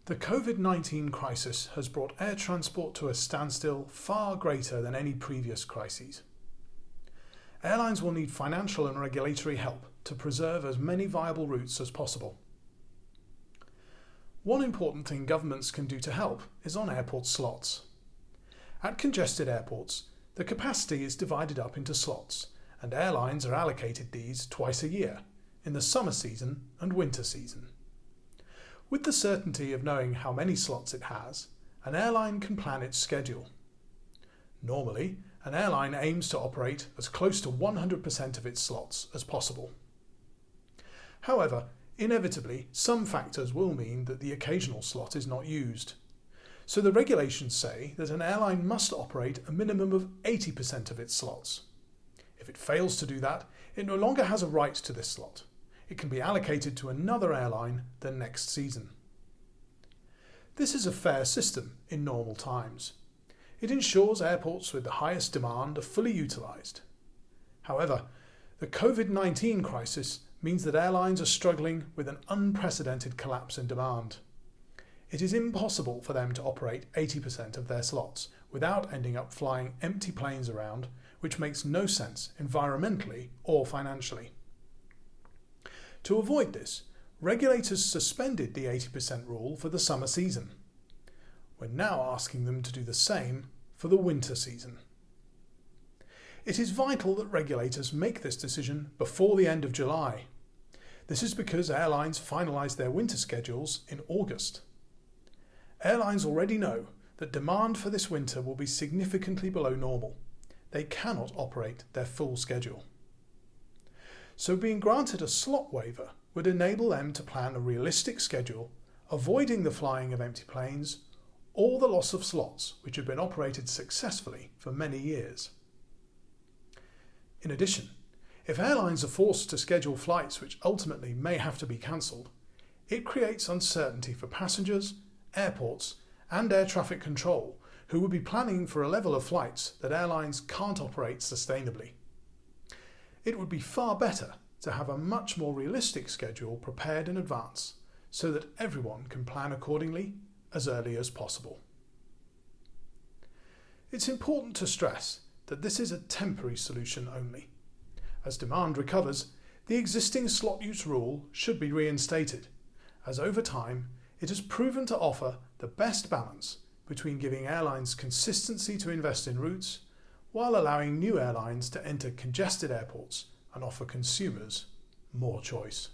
The COVID-19 crisis has brought air transport to a standstill far greater than any previous crises. Airlines will need financial and regulatory help to preserve as many viable routes as possible. One important thing governments can do to help is on airport slots. At congested airports, the capacity is divided up into slots, and airlines are allocated these twice a year, in the summer season and winter season. With the certainty of knowing how many slots it has, an airline can plan its schedule. Normally, an airline aims to operate as close to 100% of its slots as possible. However, inevitably, some factors will mean that the occasional slot is not used. So the regulations say that an airline must operate a minimum of 80% of its slots. If it fails to do that, it no longer has a right to this slot. It can be allocated to another airline the next season. This is a fair system in normal times. It ensures airports with the highest demand are fully utilised. However, the COVID-19 crisis means that airlines are struggling with an unprecedented collapse in demand. It is impossible for them to operate 80% of their slots without ending up flying empty planes around, which makes no sense environmentally or financially. To avoid this, regulators suspended the 80% rule for the summer season. We're now asking them to do the same for the winter season. It is vital that regulators make this decision before the end of July. This is because airlines finalise their winter schedules in August. Airlines already know that demand for this winter will be significantly below normal. They cannot operate their full schedule. So being granted a slot waiver would enable them to plan a realistic schedule, avoiding the flying of empty planes or the loss of slots which have been operated successfully for many years. In addition, if airlines are forced to schedule flights which ultimately may have to be cancelled, it creates uncertainty for passengers, airports and air traffic control who would be planning for a level of flights that airlines can't operate sustainably. It would be far better to have a much more realistic schedule prepared in advance so that everyone can plan accordingly as early as possible. It's important to stress that this is a temporary solution only. As demand recovers, the existing slot use rule should be reinstated, as over time it has proven to offer the best balance between giving airlines consistency to invest in routes while allowing new airlines to enter congested airports and offer consumers more choice.